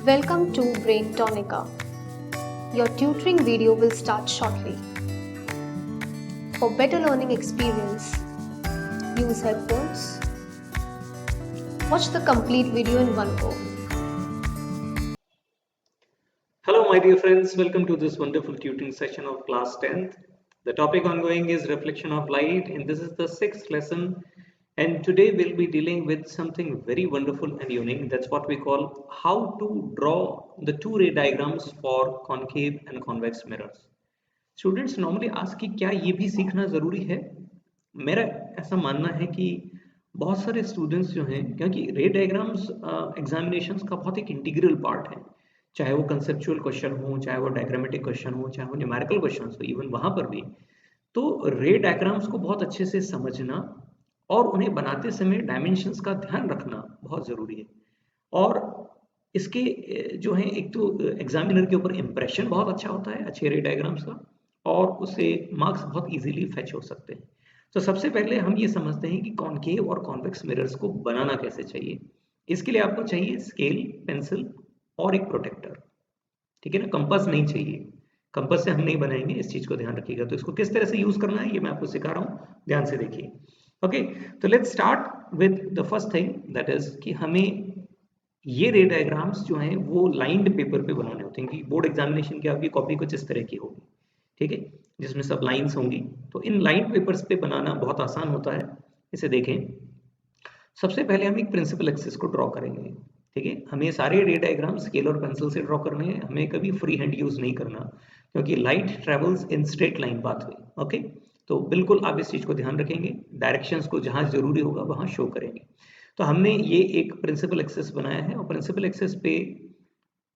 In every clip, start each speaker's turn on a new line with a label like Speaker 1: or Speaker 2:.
Speaker 1: Welcome to Brain Tonica. Your tutoring video will start shortly. For better learning experience, use headphones. Watch the complete video in one go.
Speaker 2: Hello, my dear friends. Welcome to this wonderful tutoring session of class 10th. The topic ongoing is reflection of light, and this is the 6th lesson. And today we'll be dealing with something very wonderful and unique. That's what we call how to draw the two-ray diagrams for concave and convex mirrors. Students normally ask कि क्या ये भी सीखना ज़रूरी है? मेरा ऐसा मानना है कि बहुत सारे स्टूडेंट्स जो हैं, क्योंकि रे डायग्राम्स एग्जामिनेशंस का बहुत एक इंटीग्रल पार्ट है, चाहे वो कंसेप्चुअल क्वेश्चन हो, चाहे वो डायग्रामेटिक क्वेश्चन हो, चाहे वो न्यूमेरिकल क्वेश्चन हो, इवन वहाँ पर भी तो रे डायग्राम्स को बहुत अच्छे से समझना और उन्हें बनाते समय डायमेंशंस का ध्यान रखना बहुत ज़रूरी है। और इसके जो है एक तो एग्जामिनर के ऊपर इम्प्रेशन बहुत अच्छा होता है अच्छे रे डायग्राम्स का, और उससे मार्क्स बहुत इजीली फेच हो सकते हैं। तो सबसे पहले हम ये समझते हैं कि कॉनकेव और कॉन्वेक्स मिरर्स को बनाना कैसे चाहिए। इसके लिए आपको चाहिए स्केल, पेंसिल और एक प्रोटेक्टर, ठीक है ना। कंपास नहीं चाहिए, कंपास से हम नहीं बनाएंगे, इस चीज को ध्यान रखिएगा। तो इसको किस तरह से यूज करना है ये मैं आपको सिखा रहा हूँ, ध्यान से देखिए। ओके, तो let's start with the first thing, that is कि हमें ये रे डायग्राम्स जो हैं वो लाइंड पेपर पे बनाने होते हैं, कि बोर्ड एग्जामिनेशन की आपकी कॉपी कुछ इस तरह की होगी, ठीक है, जिसमें सब लाइंस होंगी। तो इन लाइन पेपर्स पे बनाना बहुत आसान होता है। इसे देखें, सबसे पहले हम एक प्रिंसिपल एक्सिस को ड्रॉ करेंगे, ठीक है। हमें सारे रे डायग्राम स्केल और पेंसिल से ड्रॉ करने हैं, हमें कभी फ्री हैंड यूज नहीं करना, क्योंकि light travels in straight line pathway. Okay, तो बिल्कुल आप इस चीज को ध्यान रखेंगे, डायरेक्शंस को जहां जरूरी होगा वहां शो करेंगे। तो हमने ये एक प्रिंसिपल एक्सिस बनाया है, और प्रिंसिपल एक्सिस पे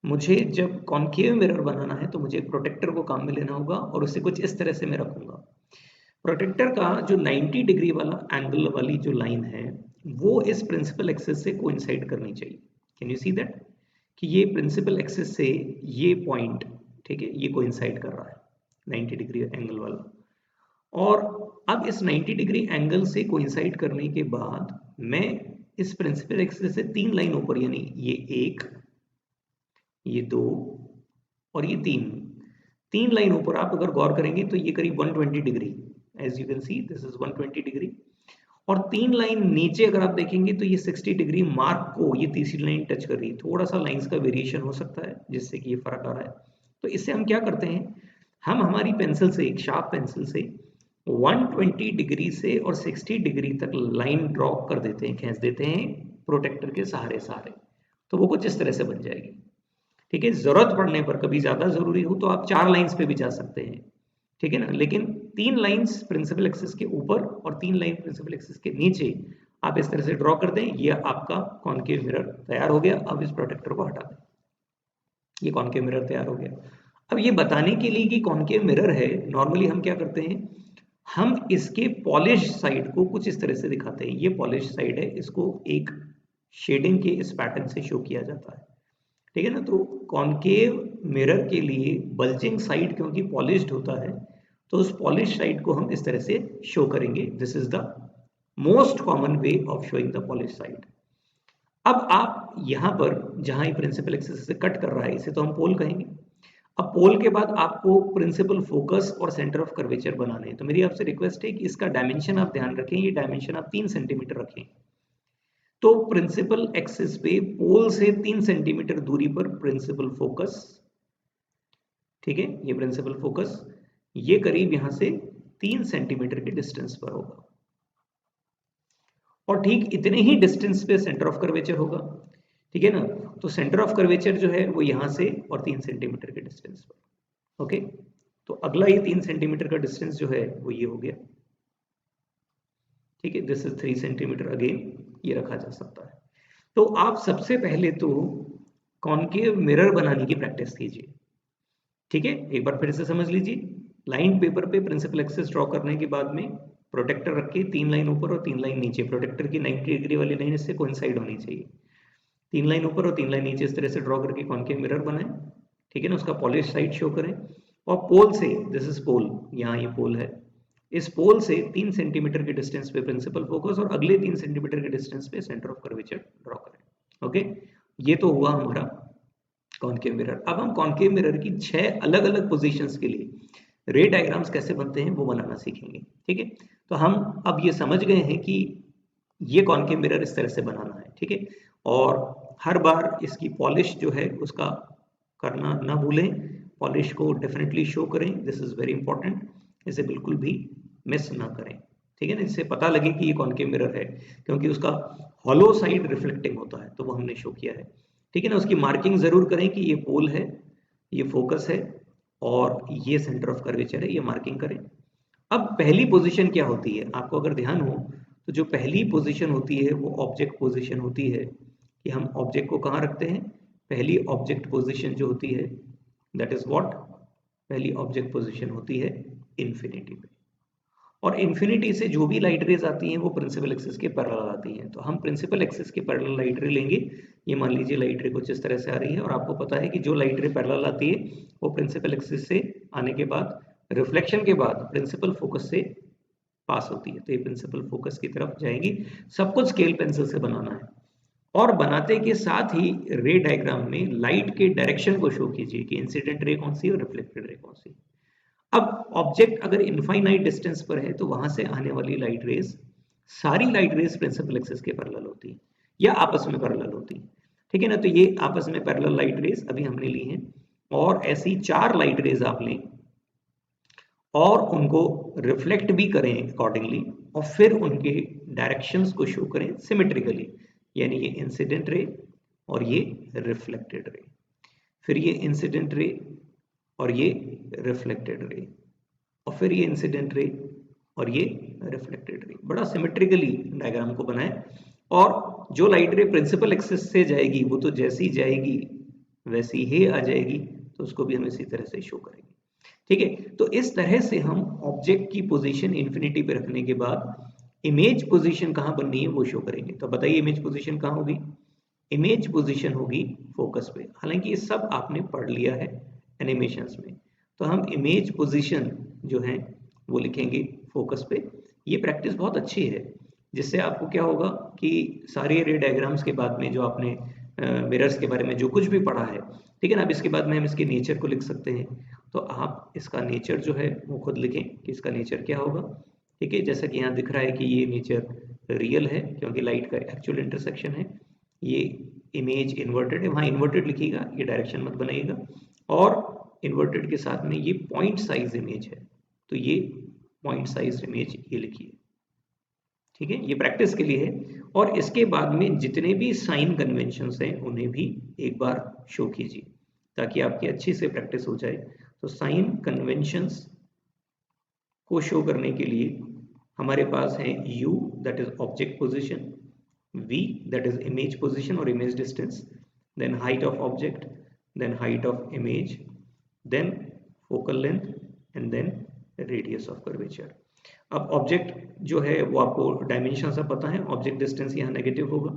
Speaker 2: मुझे जब कॉनकेव मिरर बनाना है तो मुझे एक प्रोटेक्टर को काम में लेना होगा, और उसे कुछ इस तरह से मैं रखूंगा। प्रोटेक्टर का जो 90 डिग्री वाला एंगल वाली जो लाइन है वो इस प्रिंसिपल एक्सिस से कोइंसाइड करनी चाहिए। कैन यू सी दैट कि ये प्रिंसिपल एक्सिस से ये पॉइंट, ठीक है, ये कोइंसाइड कर रहा है 90 डिग्री एंगल वाला। और अब इस 90 डिग्री एंगल से कोइंसाइड करने के बाद मैं इस प्रिंसिपल एक्सिस से 3 लाइन ऊपर, यानी ये 1, ये 2 और ये 3 लाइन ऊपर आप अगर गौर करेंगे तो ये करीब 120 degree, as you can see this is 120 degree. और 3 लाइन नीचे अगर आप देखेंगे तो ये 60 डिग्री मार्क को ये तीसरी लाइन टच कर रही है। थोड़ा सा लाइंस का वेरिएशन हो सकता है जिससे कि ये फर्क आ रहा है। तो इससे हम क्या करते हैं, हम हमारी पेंसिल से, एक शार्प पेंसिल से 120 डिग्री से और 60 डिग्री तक लाइन ड्रॉ कर देते हैं, खींच देते हैं प्रोटेक्टर के सहारे सहारे। तो वो कुछ इस तरह से बन जाएगी, ठीक है। जरूरत पड़ने पर, कभी ज्यादा जरूरी हो तो आप 4 लाइंस पे भी जा सकते हैं, ठीक है ना। लेकिन 3 लाइंस प्रिंसिपल एक्सिस के ऊपर और 3 लाइन प्रिंसिपल एक्सिस के नीचे आप इस तरह से ड्रॉ कर दें, ये आपका कॉनकेव मिरर तैयार हो गया। अब इस प्रोटेक्टर को हटा दें, ये कॉनकेव मिरर तैयार हो गया। अब ये बताने के लिए कि कॉनकेव मिरर है, नॉर्मली हम क्या करते हैं, हम इसके पॉलिश साइड को कुछ इस तरह से दिखाते हैं। ये पॉलिश साइड है, इसको एक शेडिंग के इस पैटर्न से शो किया जाता है, ठीक है ना। तो कॉनकेव मिरर के लिए बल्जिंग साइड क्योंकि पॉलिश्ड होता है, तो उस पॉलिश साइड को हम इस तरह से शो करेंगे। This is the most common way of showing the polish side. अब आप यहां पर जहां ये प्रिंसिपल एक्सिस से कट कर रहा है, इसे तो हम पोल कहेंगे। अब पोल के बाद आपको प्रिंसिपल फोकस और सेंटर ऑफ कर्वेचर बनाने हैं। तो मेरी आपसे रिक्वेस्ट है कि इसका डायमेंशन आप ध्यान रखें, ये डायमेंशन आप 3 सेंटीमीटर रखें। तो प्रिंसिपल एक्सिस पे पोल से 3 सेंटीमीटर दूरी पर प्रिंसिपल फोकस, ठीक है, ये प्रिंसिपल फोकस ये करीब यहां से 3 सेंटीमीटर के डिस्टेंस पर होगा, और ठीक इतने ही डिस्टेंस पे सेंटर ऑफ कर्वेचर होगा, ठीक है ना। तो सेंटर ऑफ कर्वेचर जो है वो यहां से और 3 सेंटीमीटर के डिस्टेंस पर। ओके, तो अगला ये 3 सेंटीमीटर का डिस्टेंस जो है वो ये हो गया, ठीक है। दिस इज 3 सेंटीमीटर, अगेन ये रखा जा सकता है। तो आप सबसे पहले तो कॉनकेव मिरर बनाने की प्रैक्टिस कीजिए, ठीक है। एक बार फिर से समझ लीजिए, लाइन पेपर पे प्रिंसिपल एक्सिस ड्रॉ करने के बाद में प्रोटेक्टर रख के 3 लाइन ऊपर और 3 लाइन नीचे, प्रोटेक्टर की 90 डिग्री वाली लाइन इससे कोइंसाइड होनी चाहिए। 3 लाइन ऊपर और 3 लाइन नीचे इस तरह से ड्रॉ करके कॉनकेव मिरर बनाएं, ठीक है ना। उसका पॉलिश साइड शो करें, और पोल से, दिस इज पोल, यहाँ ये पोल है, इस पोल से 3 सेंटीमीटर के डिस्टेंस पे प्रिंसिपल फोकस और अगले 3 सेंटीमीटर के डिस्टेंस पे सेंटर ऑफ कर्वेचर ड्रॉ करें। ओके, ये तो हुआ हमारा कॉनकेव मिरर। अब हम कॉनकेव मिरर की 6 अलग अलग पोजीशंस के लिए रे डायग्राम्स कैसे बनते हैं वो बनाना सीखेंगे। ठीक है, तो हम अब ये समझ गए हैं कि ये कॉनकेव मिरर इस तरह से बनाना है। ठीक है, और हर बार इसकी पॉलिश जो है उसका करना ना भूलें, पॉलिश को डेफिनेटली शो करें, दिस इज वेरी इंपॉर्टेंट, इसे बिल्कुल भी मिस ना करें। ठीक है ना, इससे पता लगे कि ये कॉनकेव मिरर है, क्योंकि उसका हॉलो साइड रिफ्लेक्टिंग होता है, तो वो हमने शो किया है। ठीक है ना, उसकी मार्किंग जरूर करें कि ये पोल है, ये फोकस है और ये सेंटर ऑफ कर्वेचर है, ये मार्किंग करें। अब पहली पोजीशन क्या होती है, आपको अगर ध्यान हो तो जो पहली पोजीशन होती है वो ऑब्जेक्ट पोजीशन होती है, कि हम ऑब्जेक्ट को कहाँ रखते हैं। पहली ऑब्जेक्ट पोजीशन जो होती है दैट इज व्हाट, पहली ऑब्जेक्ट पोजीशन होती है इन्फिनिटी पे, और इन्फिनिटी से जो भी लाइट रेज आती हैं वो प्रिंसिपल एक्सिस के पैरेलल आती हैं। तो हम प्रिंसिपल एक्सिस के पैरेलल लाइट रे लेंगे। ये मान लीजिए लाइट रे कुछ इस तरह से आ रही है, और आपको पता है कि जो लाइट रे पैरेलल आती है वो प्रिंसिपल एक्सिस से आने के बाद, रिफ्लेक्शन के बाद प्रिंसिपल फोकस से पास होती है, तो ये प्रिंसिपल फोकस की तरफ जाएगी। सब कुछ स्केल पेंसिल से बनाना है, और बनाते के साथ ही रे डायग्राम में लाइट के डायरेक्शन को शो कीजिए कि इंसिडेंट रे कौन सी और रिफ्लेक्टेड रे कौन सी। अब ऑब्जेक्ट अगर इनफाइनाइट डिस्टेंस पर है तो वहां से आने वाली लाइट रेज, सारी लाइट रेज प्रिंसिपल एक्सिस के पैरेलल होती है या आपस में पैरेलल होती है। ठीक है ना, तो ये आपस में पैरेलल लाइट रेज अभी हमने ली हैं, और ऐसी 4 लाइट रेज आप लें और उनको रिफ्लेक्ट भी करें अकॉर्डिंगली, और फिर उनके डायरेक्शंस को शो करें सिमेट्रिकली, यानी ये इंसिडेंट रे और ये रिफ्लेक्टेड रे, फिर ये इंसिडेंट रे और ये रिफ्लेक्टेड रे, और फिर ये इंसिडेंट रे और ये रिफ्लेक्टेड रे। बड़ा सिमेट्रिकली डायग्राम को बनाएं, और जो लाइट रे प्रिंसिपल एक्सिस से जाएगी वो तो जैसी जाएगी वैसी ही आ जाएगी, तो उसको भी हम इसी तरह से शो करेंगे। ठीक है, तो इस तरह से हम ऑब्जेक्ट की पोजीशन इन्फिनिटी पे रखने के बाद इमेज पोजीशन कहाँ बननी है वो शो करेंगे। तो बताइए इमेज पोजीशन कहाँ होगी, इमेज पोजीशन होगी फोकस पे। हालांकि ये सब आपने पढ़ लिया है एनिमेशंस में, तो हम इमेज पोजीशन जो है वो लिखेंगे फोकस पे। ये प्रैक्टिस बहुत अच्छी है, जिससे आपको क्या होगा कि सारे रे डायग्राम्स के बाद में जो आपने मिरर्स के बारे में जो कुछ भी पढ़ा है, ठीक है ना, अब इसके बाद में हम इसके नेचर को लिख सकते हैं। तो आप इसका नेचर जो है वो खुद लिखें कि इसका नेचर क्या होगा। ठीक है, जैसा कि यहाँ दिख रहा है कि ये नेचर रियल है क्योंकि लाइट का एक्चुअल इंटरसेक्शन है। ये इमेज इन्वर्टेड है, वहाँ इन्वर्टेड लिखिएगा, ये डायरेक्शन मत बनाइएगा, और इन्वर्टेड के साथ में ये पॉइंट साइज इमेज है, तो ये पॉइंट साइज इमेज ये लिखिए। ठीक है, ये प्रैक्टिस के लिए है, और इसके बाद में जितने भी साइन कन्वेंशंस हैं उन्हें भी एक बार शो कीजिए ताकि आपकी अच्छी से प्रैक्टिस हो जाए। तो साइन कन्वेंशंस को शो करने के लिए हमारे पास है u that is object position, v that is image position और image distance, then height of object, then height of image, then focal length and then radius of curvature. अब object जो है वो आपको डायमेंशन से पता है, ऑब्जेक्ट डिस्टेंस यहाँ नेगेटिव होगा,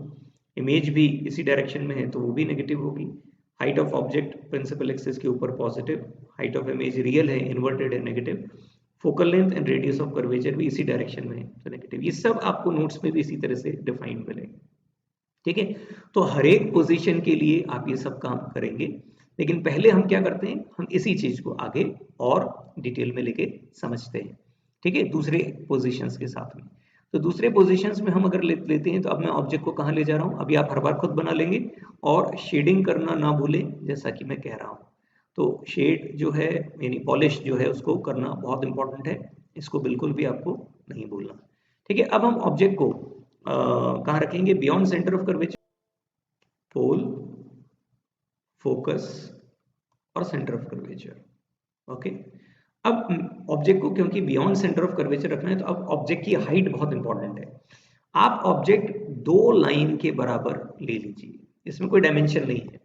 Speaker 2: इमेज भी इसी डायरेक्शन में है तो वो भी नेगेटिव होगी, height of object principal axis के ऊपर positive, height of image real है इन्वर्टेड है negative, focal length and radius of curvature भी इसी डायरेक्शन में है तो नेगेटिव। ये सब आपको नोट्स में भी इसी तरह से डिफाइंड मिलेगा। ठीक है, तो हर एक पोजीशन के लिए आप ये सब काम करेंगे, लेकिन पहले हम क्या करते हैं, हम इसी चीज को आगे और डिटेल में लेके समझते हैं। ठीक है, दूसरे पोजीशंस के साथ में। तो दूसरे पोजीशंस में हम अगर लेते हैं, तो अब मैं ऑब्जेक्ट को कहाँ ले जा रहा हूँ, अभी आप हर बार खुद बना लेंगे, और शेडिंग करना ना भूलें जैसा कि मैं कह रहा हूँ। तो शेड जो है यानी पॉलिश जो है उसको करना बहुत इंपॉर्टेंट है, इसको बिल्कुल भी आपको नहीं भूलना। ठीक है, अब हम ऑब्जेक्ट को कहाँ रखेंगे, beyond centre of curvature, pole, focus और सेंटर ऑफ कर्वेचर। ओके, अब ऑब्जेक्ट को क्योंकि बियॉन्ड सेंटर ऑफ कर्वेचर रखना है, तो अब ऑब्जेक्ट की हाइट बहुत इंपॉर्टेंट है। आप ऑब्जेक्ट 2 लाइन के बराबर ले लीजिए, इसमें कोई डायमेंशन नहीं है,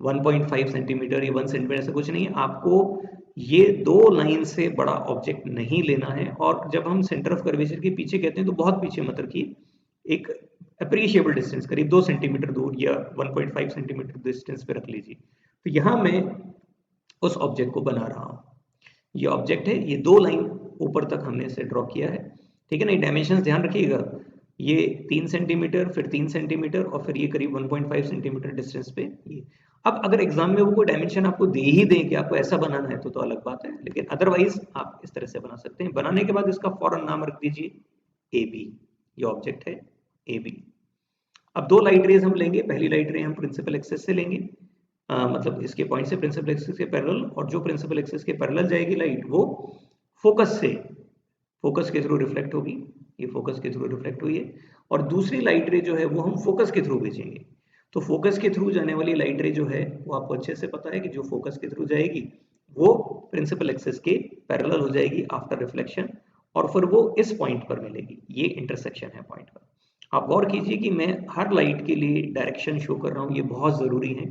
Speaker 2: 1.5 सेंटीमीटर या 1 सेंटीमीटर ऐसा कुछ नहीं है। आपको ये 2 लाइन से बड़ा ऑब्जेक्ट नहीं लेना है, और जब हम सेंटर ऑफ कर्वेचर के पीछे कहते हैं तो बहुत पीछे मत रखिए, एक अप्रिशिएबल डिस्टेंस करीब 2 सेंटीमीटर दूर या 1.5 सेंटीमीटर डिस्टेंस पे रख लीजिए। तो यहाँ मैं उस ऑब्जेक्ट को बना रहा हूँ, ये ऑब्जेक्ट है, ये 2 लाइन ऊपर तक हमने इसे ड्रॉ किया है। ठीक है ना, डायमेंशंस ध्यान रखिएगा, ये 3 सेंटीमीटर, फिर 3 सेंटीमीटर, और फिर ये करीब 1.5 सेंटीमीटर डिस्टेंस पे ये। अब अगर एग्जाम में वो कोई डायमेंशन आपको दे ही दें कि आपको ऐसा बनाना है तो अलग बात है, लेकिन अदरवाइज आप इस तरह से बना सकते हैं। बनाने के बाद इसका फौरन नाम रख दीजिए ए बी, ये ऑब्जेक्ट है ए बी। अब दो लाइट रेज हम लेंगे, पहली लाइट रे हम प्रिंसिपल एक्सिस से लेंगे, मतलब इसके पॉइंट से प्रिंसिपल एक्सिस के पैरेलल, और जो प्रिंसिपल एक्सिस के पैरेलल जाएगी लाइट वो फोकस से, फोकस के थ्रू रिफ्लेक्ट होगी, ये फोकस के थ्रू रिफ्लेक्ट हुई है, और दूसरी लाइट रे जो है वो हम फोकस के थ्रू भेजेंगे। तो फोकस के थ्रू जाने वाली लाइट रे जो है वो आपको अच्छे से पता है कि जो फोकस के थ्रू जाएगी वो प्रिंसिपल एक्सिस के पैरेलल हो जाएगी आफ्टर रिफ्लेक्शन, और फिर वो इस पॉइंट पर मिलेगी, ये इंटरसेक्शन है पॉइंट पर। आप गौर कीजिए कि मैं हर लाइट के लिए डायरेक्शन शो कर रहा हूँ, ये बहुत जरूरी है।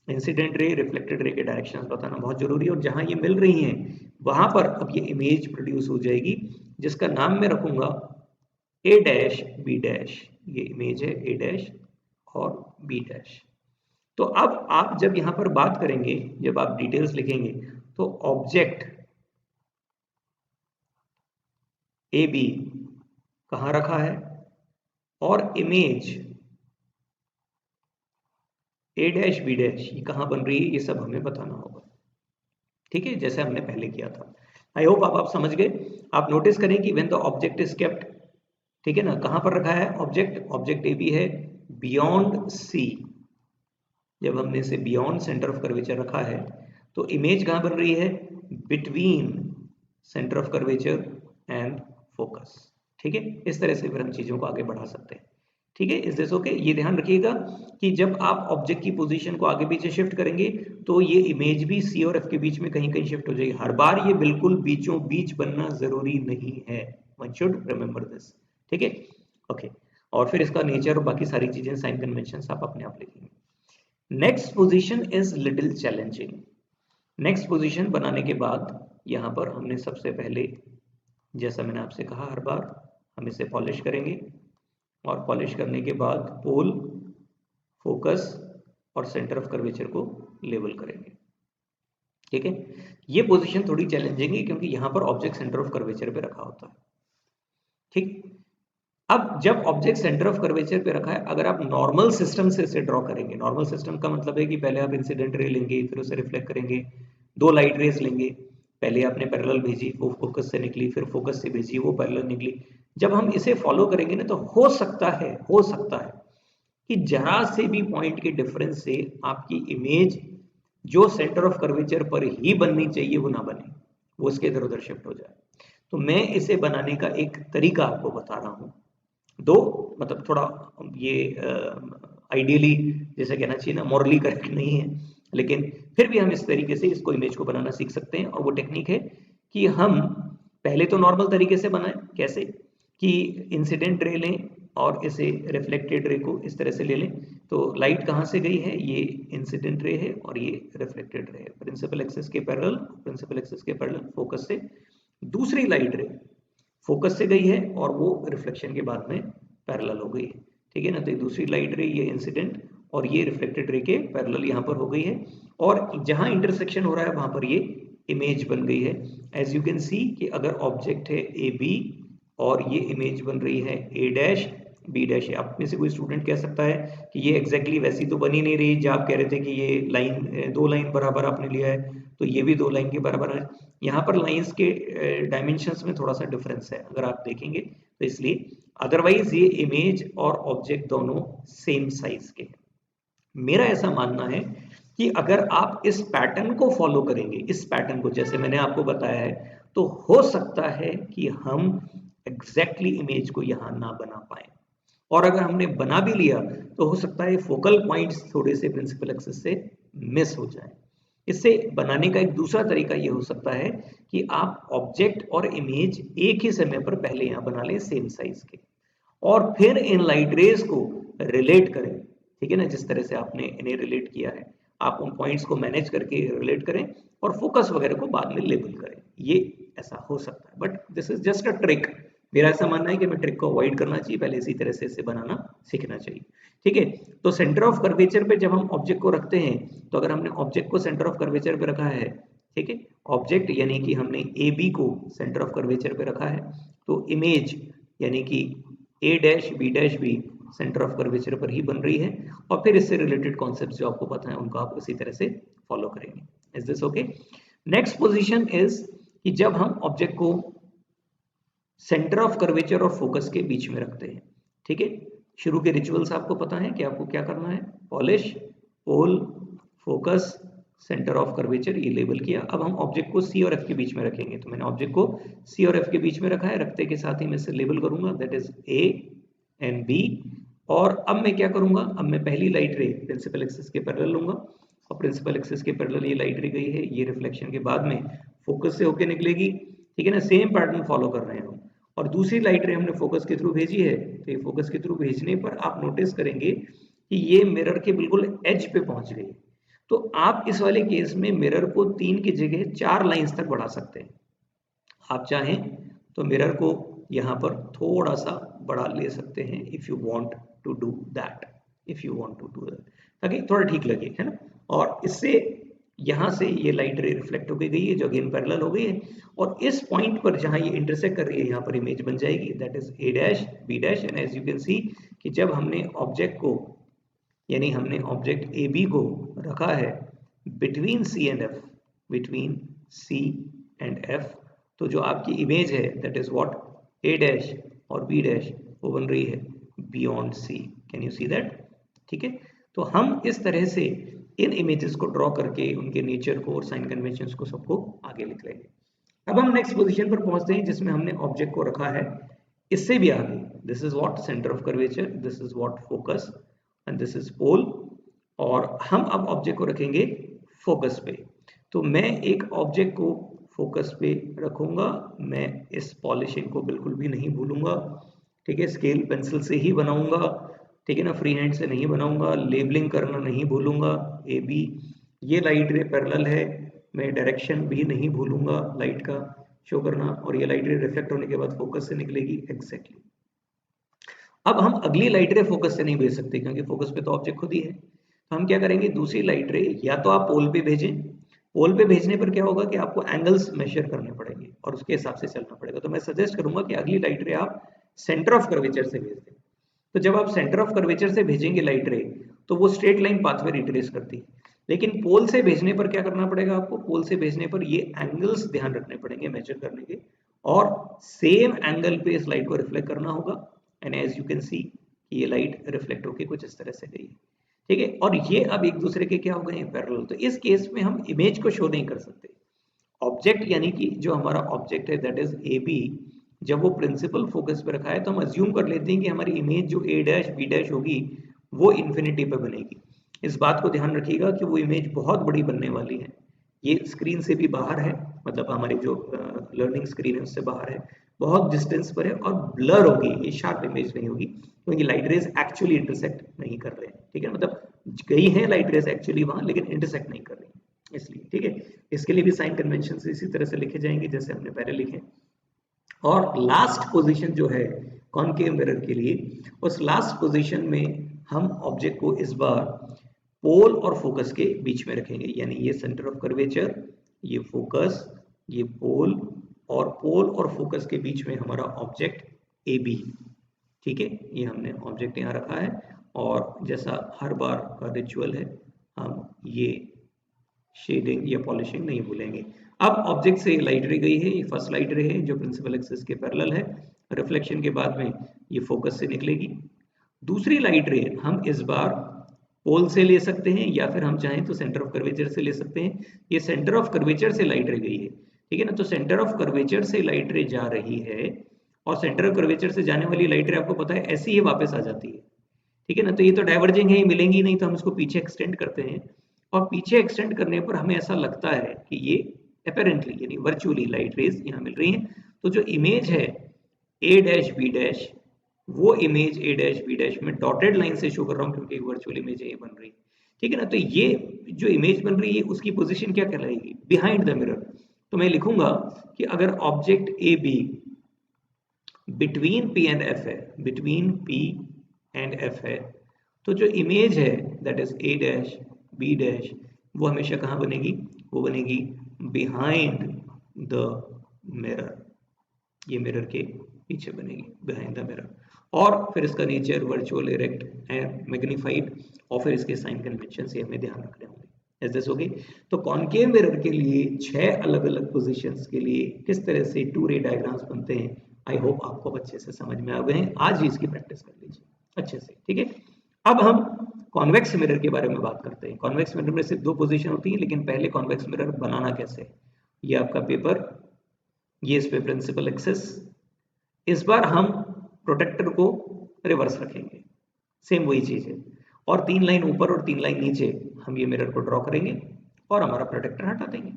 Speaker 2: इंसिडेंट रे, रिफ्लेक्टेड रे के डायरेक्शंस बताना बहुत जरूरी है, और जहां ये मिल रही हैं वहां पर अब ये इमेज प्रोड्यूस हो जाएगी जिसका नाम मैं रखूंगा ए डैश बी डैश। ये इमेज है ए डैश और बी डैश। तो अब आप जब यहां पर बात करेंगे, जब आप डिटेल्स लिखेंगे तो ऑब्जेक्ट ए बी कहां रखा है और image A dash B dash ये कहां बन रही है, ये सब हमें बताना होगा। ठीक है, जैसे हमने पहले किया था। आई होप आप समझ गए। आप नोटिस करें कि when the object is kept, ठीक है ना, कहां पर रखा है ऑब्जेक्ट, ऑब्जेक्ट ए बी है बियॉन्ड सी। जब हमने इसे बियॉन्ड सेंटर ऑफ कर्वेचर रखा है तो इमेज कहां बन रही है, between centre of curvature and focus. ठीक है, इस तरह से फिर हम चीजों को आगे बढ़ा सकते हैं। ठीक है, इस दिस ओके। ये ध्यान रखिएगा कि जब आप ऑब्जेक्ट की पोजीशन को आगे पीछे शिफ्ट करेंगे तो ये इमेज भी सी और एफ के बीच में कहीं कहीं शिफ्ट हो जाएगी। हर बार ये बिल्कुल बीचों बीच बनना जरूरी नहीं है, वन शुड रिमेंबर दिस। ठीक है, ओके। और फिर इसका नेचर और बाकी सारी चीजें, साइन कन्वेंशन आप अपने आप लिखेंगे। Next position is little challenging. Next position बनाने के बाद यहां पर हमने सबसे पहले, जैसा मैंने आपसे कहा, हर बार हम इसे पॉलिश करेंगे, और पॉलिश करने के बाद पोल, फोकस और सेंटर ऑफ कर्वेचर को लेबल करेंगे। ठीक है, ये पोजीशन थोड़ी चैलेंजिंग है क्योंकि यहां पर ऑब्जेक्ट सेंटर ऑफ कर्वेचर पे रखा होता है। ठीक, अब जब ऑब्जेक्ट सेंटर ऑफ कर्वेचर पे रखा है, अगर आप नॉर्मल सिस्टम से इसे ड्रॉ करेंगे, नॉर्मल सिस्टम का मतलब है कि पहले आप इंसिडेंट रे लेंगे, फिर उसे रिफ्लेक्ट करेंगे, दो लाइट रेस लेंगे, पहले आपने पैरेलल भेजी, वो फोकस से निकली, फिर फोकस से भेजी, वो पैरेलल निकली। जब हम इसे फॉलो करेंगे ना तो हो सकता है कि जरा से भी पॉइंट के डिफरेंस से आपकी इमेज जो सेंटर ऑफ कर्वेचर पर ही बननी चाहिए वो ना बने, वो उसके इधर उधर शिफ्ट हो जाए। तो मैं इसे बनाने का एक तरीका आपको बता रहा हूं। दो, मतलब थोड़ा ये आइडियली जैसे कहना चाहिए ना, मॉरली करेक्ट नहीं है, लेकिन फिर भी हम इस तरीके से इसको, इमेज को बनाना सीख सकते हैं। और वो टेक्निक है कि हम पहले तो नॉर्मल तरीके से बनाएं। कैसे कि इंसिडेंट रे लें और इसे रिफ्लेक्टेड रे को इस तरह से ले लें। तो लाइट कहाँ से गई है, ये इंसिडेंट रे है और ये रिफ्लेक्टेड रे है, प्रिंसिपल एक्सिस के पैरेलल, प्रिंसिपल एक्सिस के पैरेलल फोकस से। दूसरी लाइट रे फोकस से गई है और वो रिफ्लेक्शन के बाद में पैरेलल हो गई है। ठीक है ना, तो दूसरी लाइट रे ये इंसिडेंट और ये रिफ्लेक्टेड रे के पैरेलल यहाँ पर हो गई है, और जहां इंटरसेक्शन हो रहा है वहां पर ये इमेज बन गई है। एज यू कैन सी कि अगर ऑब्जेक्ट है ए बी और ये इमेज बन रही है ए डैश बी डैश। आप में से कोई स्टूडेंट कह सकता है कि ये एग्जैक्टली वैसी तो बनी नहीं रही, जब आप कह रहे थे कि ये लाइन, दो लाइन बराबर आपने लिया है तो ये भी दो लाइन के बराबर है। यहाँ पर लाइंस के डायमेंशंस में थोड़ा सा डिफरेंस है अगर आप देखेंगे तो, इसलिए अदरवाइज ये इमेज और ऑब्जेक्ट दोनों सेम साइज के हैं। मेरा ऐसा मानना है कि अगर आप इस पैटर्न को फॉलो करेंगे, इस पैटर्न को जैसे मैंने आपको बताया है, तो हो सकता है कि हम एग्जैक्टली इमेज को यहां ना बना पाए, और अगर हमने बना भी लिया तो हो सकता है फोकल पॉइंट्स थोड़े से प्रिंसिपल एक्सिस से मिस हो जाए। इससे बनाने का एक दूसरा तरीका ये हो सकता है कि आप ऑब्जेक्ट और इमेज एक ही समय पर पहले यहां बना लें सेम साइज के, और फिर इन लाइट रेज को रिलेट करें। ठीक है ना, जिस तरह से आपने इन्हें रिलेट किया है, आप उन पॉइंट्स को मैनेज करके रिलेट करें और फोकस वगैरह को बाद में लेबल करें। ये ऐसा हो सकता है, but this is just a trick. मेरा ऐसा मानना है कि मैं ट्रिक को अवॉइड करना चाहिए, पहले इसी तरह से इसे बनाना सीखना चाहिए। ठीक है, तो सेंटर ऑफ कर्वेचर पे जब हम ऑब्जेक्ट को रखते हैं, तो अगर हमने ऑब्जेक्ट को सेंटर ऑफ कर्वेचर पे रखा है, ठीक है, ऑब्जेक्ट यानी कि हमने ए बी को सेंटर ऑफ कर्वेचर पे रखा है, तो इमेज यानी कि A dash B centre of curvature पर ही बन रही है, और फिर इससे रिलेटेड कॉन्सेप्ट जो आपको पता है उनको आप उसी तरह से फॉलो करेंगे। Is this okay? Next position is कि जब हम ऑब्जेक्ट को सेंटर ऑफ कर्वेचर और फोकस के बीच में रखते हैं। ठीक है, शुरू के रिचुअल्स आपको पता है कि आपको क्या करना है, polish, pole, focus, centre of curvature, ये लेबल किया। अब हम ऑब्जेक्ट को सी और एफ के बीच में रखेंगे, तो मैंने ऑब्जेक्ट को सी और एफ के बीच में रखा है, रखते के साथ ही मैं इसे लेबल करूंगा, that is A and B. और अब मैं क्या करूंगा, अब मैं पहली लाइट रे प्रिंसिपल एक्सिस के पैरेलल लूंगा, और प्रिंसिपल एक्सिस के पैरेलल ये लाइट रे गई है, ये रिफ्लेक्शन के बाद में फोकस से होके निकलेगी। ठीक है ना, सेम पैटर्न फॉलो कर रहे हैं हम। और दूसरी लाइट रे हमने फोकस के थ्रू भेजी है, तो ये फोकस के थ्रू भेजने पर आप नोटिस करेंगे कि ये मिरर के बिल्कुल एज पे पहुंच गई। तो आप इस वाले केस में मिरर को 3 की जगह 4 लाइंस तक बढ़ा सकते हैं। आप चाहें तो मिरर को यहाँ पर थोड़ा सा बढ़ा ले सकते हैं, if you want to do that, ताकि थोड़ा ठीक लगे, है ना। और इससे यहाँ से ये लाइट रे रिफ्लेक्ट होके गई है, जो अगेन पैरेलल हो गई है, और इस पॉइंट पर जहाँ ये इंटरसेक्ट कर रही है, यहाँ पर इमेज बन जाएगी, that is A dash B dash. And as you can see कि जब हमने ऑब्जेक्ट को, यानी हमने ऑब्जेक्ट ए बी को रखा है between C and F, between C and F, तो जो आपकी इमेज है that is what, A dash और बी डैश, वो बन रही है beyond C. Can you see that? ठीक है, तो हम इस तरह से इन इमेजेस को ड्रॉ करके उनके नेचर को और साइन कन्वेंशंस को सबको आगे लिख लेंगे। अब हम नेक्स्ट पोजीशन पर पहुंचते हैं, जिसमें हमने ऑब्जेक्ट को रखा है इससे भी आगे। This is what centre of curvature, this is what focus, and this is pole. और हम अब ऑब्जेक्ट को रखेंगे फोकस पे। तो मैं एक ऑब्जेक्ट को फोकस पे रखूंगा, मैं इस पॉलिशिंग को बिल्कुल भी नहीं भूलूंगा। ठीक है, स्केल पेंसिल से ही बनाऊंगा, ठीक है ना, फ्री हैंड से नहीं बनाऊंगा। लेबलिंग करना नहीं भूलूंगा, ए बी, ये लाइट रे पैरेलल है, मैं डायरेक्शन भी नहीं भूलूंगा लाइट का शो करना, और ये लाइट रे रिफ्लेक्ट होने के बाद फोकस से निकलेगी एग्जैक्टली। अब हम अगली लाइट रे फोकस से नहीं भेज सकते, क्योंकि फोकस पे तो ऑब्जेक्ट खुद ही है। तो हम क्या करेंगे, दूसरी लाइट रे या तो आप पोल पे भेजें, पोल पे भेजने पर क्या होगा कि आपको एंगल्स मेजर करने पड़ेंगे और उसके हिसाब से चलना पड़ेगा। तो मैं सजेस्ट करूंगा कि अगली लाइट रे आप सेंटर ऑफ कर्वेचर से भेज दें। तो जब आप सेंटर ऑफ कर्वेचर से भेजेंगे लाइट रे, तो वो स्ट्रेट लाइन पाथवे रिट्रेस करती है। लेकिन पोल से भेजने पर क्या करना पड़ेगा आपको, पोल से भेजने पर ये एंगल्स ध्यान रखने पड़ेंगे मेजर करने के, और सेम एंगल पे इस लाइट को रिफ्लेक्ट करना होगा। And as you can see ये लाइट रिफ्लेक्ट होकर कुछ इस तरह से गई है। ठीक है, और ये अब एक दूसरे के क्या हो गए हैं, पैरेलल। तो इस केस में हम इमेज को शो नहीं कर सकते। ऑब्जेक्ट यानी कि जो हमारा ऑब्जेक्ट है दैट इज ए बी, जब वो प्रिंसिपल फोकस पे रखा है तो हम अज्यूम कर लेते हैं कि हमारी इमेज जो ए डैश बी डैश होगी वो इन्फिनिटी पे बनेगी। इस बात को ध्यान रखिएगा कि वो इमेज बहुत बड़ी बनने वाली है, ये स्क्रीन से भी बाहर है, मतलब हमारी जो लर्निंग स्क्रीन है उससे बाहर है, बहुत डिस्टेंस पर है, और ब्लर होगी, ये शार्प इमेज नहीं होगी, क्योंकि लाइट रेज एक्चुअली इंटरसेक्ट नहीं कर रहे हैं। ठीक है, मतलब गई है लाइट रेज एक्चुअली वहां, लेकिन इंटरसेक्ट नहीं कर रही है इसलिए। ठीक है, इसके लिए भी साइन कन्वेंशन इसी तरह से लिखे जाएंगे जैसे हमने पहले लिखे। और लास्ट पोजीशन जो है कॉनकेव मिरर के लिए, उस लास्ट पोजीशन में हम ऑब्जेक्ट को इस बार पोल और फोकस के बीच में रखेंगे, यानी ये सेंटर ऑफ कर्वेचर, ये फोकस, ये पोल, और पोल और फोकस के बीच में हमारा ऑब्जेक्ट ए बी। ठीक है, ये हमने ऑब्जेक्ट यहाँ रखा है, और जैसा हर बार का रिचुअल है हम ये शेडिंग या पॉलिशिंग नहीं भूलेंगे। अब ऑब्जेक्ट से लाइट रे गई है, ये फर्स्ट लाइट रे है जो प्रिंसिपल एक्सिस के पैरेलल है, रिफ्लेक्शन के बाद में ये फोकस से निकलेगी। दूसरी लाइट रे हम इस बार पोल से ले सकते हैं, या फिर हम चाहें तो सेंटर ऑफ कर्वेचर से ले सकते हैं। ये सेंटर ऑफ कर्वेचर से लाइट रे गई है, ठीक है ना, तो सेंटर ऑफ कर्वेचर से लाइट रे जा रही है, और सेंटर ऑफ कर्वेचर से जाने वाली लाइट रे आपको पता है ऐसे ही वापस आ जाती है। ठीक है ना, तो ये तो डाइवर्जिंग है, ये मिलेंगी नहीं, तो हम इसको पीछे एक्सटेंड करते हैं, और पीछे एक्सटेंड करने पर हमें ऐसा लगता है कि ये अपेरेंटली यानी वर्चुअली लाइट रेज यहाँ मिल रही हैं। तो जो इमेज है ए डैश बी डैश, वो image A dash B dash में डॉटेड लाइन से शो कर रहा हूँ, क्योंकि वर्चुअल इमेज ये बन रही है। ठीक है ना, तो ये जो इमेज बन रही है उसकी पोजीशन क्या कहलाएगी, बिहाइंड द मिरर। तो मैं लिखूंगा कि अगर object A B between P and F है, बिटवीन पी एंड एफ है, तो जो इमेज है that is A dash B dash, वो हमेशा कहाँ बनेगी, वो बनेगी बिहाइंड द मिरर, ये मिरर के पीछे बनेगी, बिहाइंड द मिरर। और फिर इसका nature, virtual, erect and magnified, और फिर इसके साइन कन्वेंशन से हमें ध्यान रखने होंगे। Is this okay? तो कॉनकेव मिरर के लिए 6 अलग अलग पोजीशंस के लिए किस तरह से 2 रे डायग्राम्स बनते हैं, आई होप आपको अच्छे से समझ में आ गए हैं। आज ही इसकी प्रैक्टिस कर लीजिए अच्छे से, ठीक है? अब हम कॉन्वेक्स मिरर के बारे में बात करते हैं। कॉन्वेक्स मिरर में सिर्फ 2 पोजीशन होती है, लेकिन पहले कॉन्वेक्स मिरर बनाना कैसे, ये आपका पेपर, ये इस पे प्रिंसिपल एक्सिस। इस बार हम प्रोटेक्टर को रिवर्स रखेंगे, सेम वही चीज है, और 3 लाइन ऊपर और 3 लाइन नीचे हम ये मिरर को ड्रॉ करेंगे और हमारा प्रोटेक्टर हटा देंगे।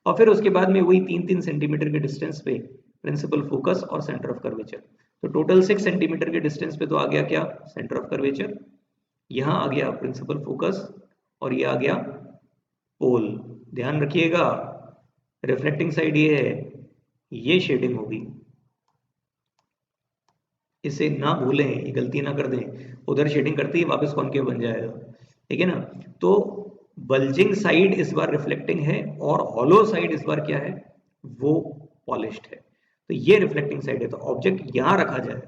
Speaker 2: और फिर उसके बाद में वही 3-3 सेंटीमीटर के डिस्टेंस पे प्रिंसिपल फोकस और सेंटर ऑफ कर्वेचर। तो टोटल 6 सेंटीमीटर के डिस्टेंस पे तो आ गया क्या, सेंटर ऑफ कर्वेचर, यहाँ आ गया प्रिंसिपल फोकस, और ये आ गया पोल। ध्यान रखिएगा रिफ्लेक्टिंग साइड ये है, ये शेडिंग होगी, इसे ना भूलें, ये गलती ना कर दें, उधर शेडिंग करते ही वापस कॉनकेव बन जाएगा, ठीक है ना? तो बल्जिंग साइड इस बार रिफ्लेक्टिंग है और हॉलो साइड इस बार क्या है, वो पॉलिश्ड है। तो ये रिफ्लेक्टिंग साइड है, तो ऑब्जेक्ट यहां रखा जाए,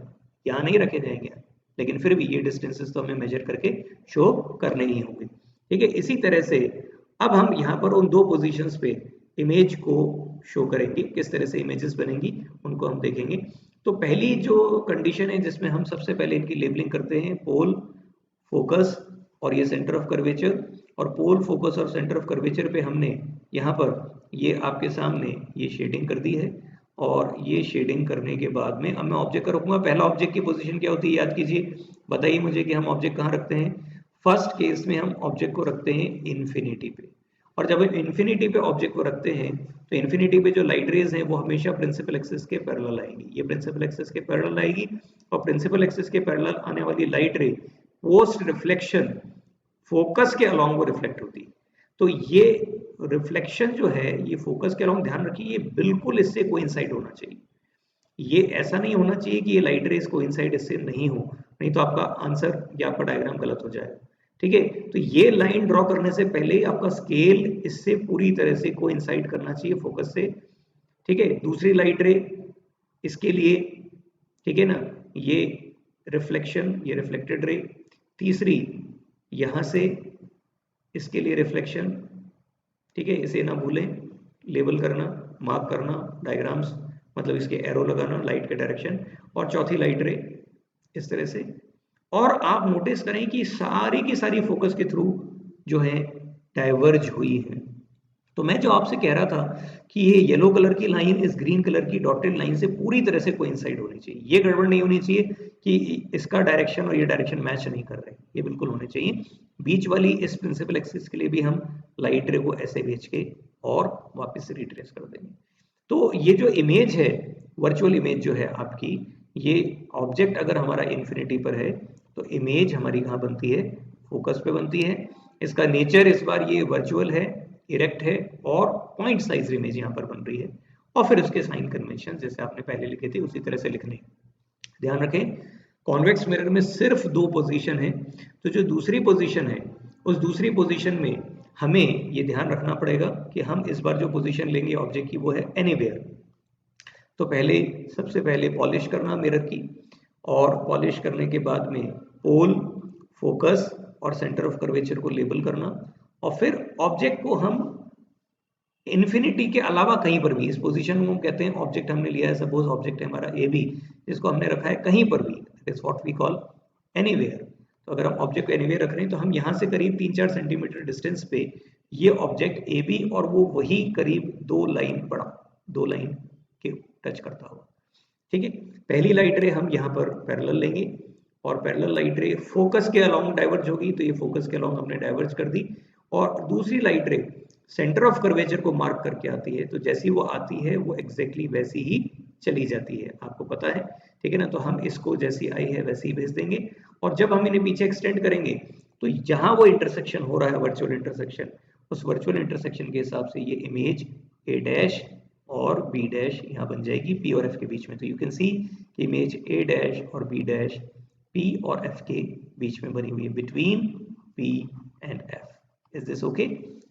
Speaker 2: यहां नहीं रखे जाएंगे, लेकिन फिर भी ये डिस्टेंसेस तो हमें मेजर करके शो करने ही होंगे, ठीक है? इसी तरह से अब हम यहाँ पर उन 2 पोजीशंस पे इमेज को शो करेंगे, किस तरह से इमेजेस बनेंगी उनको हम देखेंगे। तो पहली जो कंडीशन है जिसमें हम सबसे पहले इनकी लेबलिंग करते हैं, पोल, फोकस और ये सेंटर ऑफ कर्वेचर। और पोल, फोकस और सेंटर ऑफ कर्वेचर पे हमने यहाँ पर ये आपके सामने ये शेडिंग कर दी है, और ये शेडिंग करने के बाद में अब मैं ऑब्जेक्ट का रखूंगा। पहला ऑब्जेक्ट की पोजीशन क्या होती है, याद कीजिए, बताइए मुझे कि हम ऑब्जेक्ट कहाँ रखते हैं। फर्स्ट केस में हम ऑब्जेक्ट को रखते हैं इन्फिनिटी पे, और जब हम इन्फिनिटी पे ऑब्जेक्ट को रखते हैं तो इन्फिनिटी पे जो लाइट रेज हैं वो हमेशा प्रिंसिपल एक्सिस के पैरेलल आएंगी, ये प्रिंसिपल एक्सिस के पैरेलल आएगी, और प्रिंसिपल एक्सिस के पैरेलल आने वाली लाइट रे पोस्ट रिफ्लेक्शन फोकस के अलोंग वो रिफ्लेक्ट होती है। तो ये रिफ्लेक्शन जो है ये फोकस के अलोंग, ध्यान रखिए, ये बिल्कुल इससे कोइंसाइड होना चाहिए। ये ऐसा नहीं होना चाहिए कि ये लाइट रेज कोइंसाइड इससे नहीं हो, नहीं तो आपका आंसर या आपका डायग्राम गलत हो जाएगा, ठीक है? तो ये लाइन ड्रॉ करने से पहले आपका स्केल इससे पूरी तरह से कोइंसाइड करना चाहिए फोकस से, ठीक है? दूसरी लाइट रे इसके लिए, ठीक है ना, ये रिफ्लेक्शन, ये रिफ्लेक्टेड रे, तीसरी यहां से इसके लिए रिफ्लेक्शन, ठीक है? इसे ना भूलें, लेबल करना, मार्क करना, डायग्राम्स मतलब इसके एरो लगाना लाइट के डायरेक्शन, और चौथी लाइट रे इस तरह से। और आप नोटिस करें कि सारी की सारी फोकस के थ्रू जो है डाइवर्ज हुई है। तो मैं जो आपसे कह रहा था कि ये येलो कलर की लाइन इस ग्रीन कलर की डॉटेड लाइन से पूरी तरह से कोइंसाइड होनी चाहिए, ये गड़बड़ नहीं होनी चाहिए कि इसका डायरेक्शन और ये डायरेक्शन मैच नहीं कर रहे, ये बिल्कुल होने चाहिए। बीच वाली इस प्रिंसिपल एक्सिस के लिए भी हम लाइट रे को ऐसे भेज के और वापस से रिट्रेस कर देंगे। तो ये जो इमेज है, वर्चुअल इमेज जो है आपकी, ये ऑब्जेक्ट अगर हमारा इन्फिनिटी पर है तो इमेज हमारी कहाँ बनती है, फोकस पे बनती है। इसका नेचर इस बार ये वर्चुअल है, इरेक्ट है, और पॉइंट साइज इमेज यहाँ पर बन रही है, और फिर उसके साइन कन्वेंशन जैसे आपने पहले लिखे थे उसी तरह से लिखने। ध्यान रखें कॉन्वेक्स मिरर में सिर्फ 2 पोजीशन है, तो जो दूसरी पोजीशन है उस दूसरी पोजीशन में हमें ये ध्यान रखना पड़ेगा कि हम इस बार जो पोजीशन लेंगे ऑब्जेक्ट की वो है एनीवेयर। तो पहले सबसे पहले पॉलिश करना मिरर की, और पॉलिश करने के बाद में पोल, फोकस और सेंटर ऑफ कर्वेचर को लेबल करना, और फिर ऑब्जेक्ट को हम इन्फिनिटी के अलावा कहीं पर भी, इस पोजीशन को कहते हैं ऑब्जेक्ट हमने लिया है, सपोज ऑब्जेक्ट है हमारा ए बी, जिसको हमने रखा है कहीं पर भी, that is what we call anywhere. तो अगर हम ऑब्जेक्ट को एनीवेयर रख रहे हैं तो हम यहाँ से करीब 3-4 सेंटीमीटर डिस्टेंस पे ये ऑब्जेक्ट ए बी, और वो वही करीब 2 लाइन बड़ा, 2 लाइन के टच करता हुआ, ठीक है? पहली लाइट रे हम यहाँ पर पैरेलल लेंगे, और पैरेलल लाइट रे फोकस के अलोंग डाइवर्ज होगी, तो ये फोकस के अलोंग हमने डाइवर्ज कर दी। और दूसरी लाइट रे सेंटर ऑफ कर्वेचर को मार्क करके आती है, तो जैसी वो आती है वो एग्जैक्टली वैसी ही चली जाती है, आपको पता है, ठीक है ना? तो हम इसको जैसी आई है वैसे ही भेज देंगे, और जब हम इन्हें पीछे एक्सटेंड करेंगे तो जहां वो इंटरसेक्शन हो रहा है, वर्चुअल इंटरसेक्शन, उस वर्चुअल इंटरसेक्शन के हिसाब से ये इमेज ए डैश और बी डैश यहाँ बन जाएगी पी और एफ के बीच में। तो you can see image A dash और बी डैश पी और एफ के बीच में बनी हुई है, between P and F. Is this okay?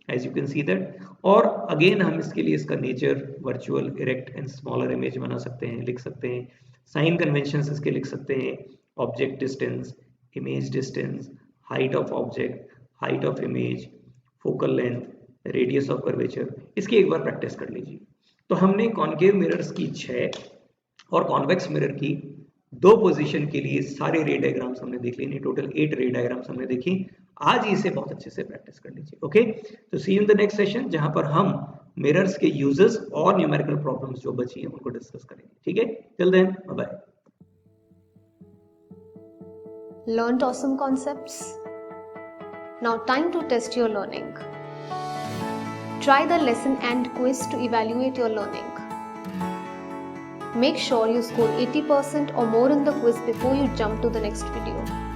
Speaker 2: As you can see that. और अगेन हम इसके लिए इसका nature, virtual, erect and smaller image बना सकते हैं, लिख सकते हैं, साइन कन्वेंशंस इसके लिख सकते हैं, object distance, image distance, height of object, height of image, focal length, radius of curvature. इसकी एक बार प्रैक्टिस कर लीजिए। तो हमने कॉनकेव मिरर्स की 6 और कॉन्वेक्स मिरर की 2 पोजीशन के लिए सारे रे डायग्राम्स हमने देख लिए, टोटल 8 रे डायग्राम्स हमने देखी। आज ही इसे बहुत अच्छे से प्रैक्टिस कर लीजिए। ओके, तो सी इन द नेक्स्ट सेशन, जहां पर हम मिरर्स के यूजेस और न्यूमेरिकल प्रॉब्लम्स जो बची हैं उनको डिस्कस करेंगे। ठीक है, till then bye bye.
Speaker 1: Learned awesome concepts? Now time to test your learning. Try the lesson and quiz to evaluate your learning. Make sure you score 80% or more in the quiz before you jump to the next video.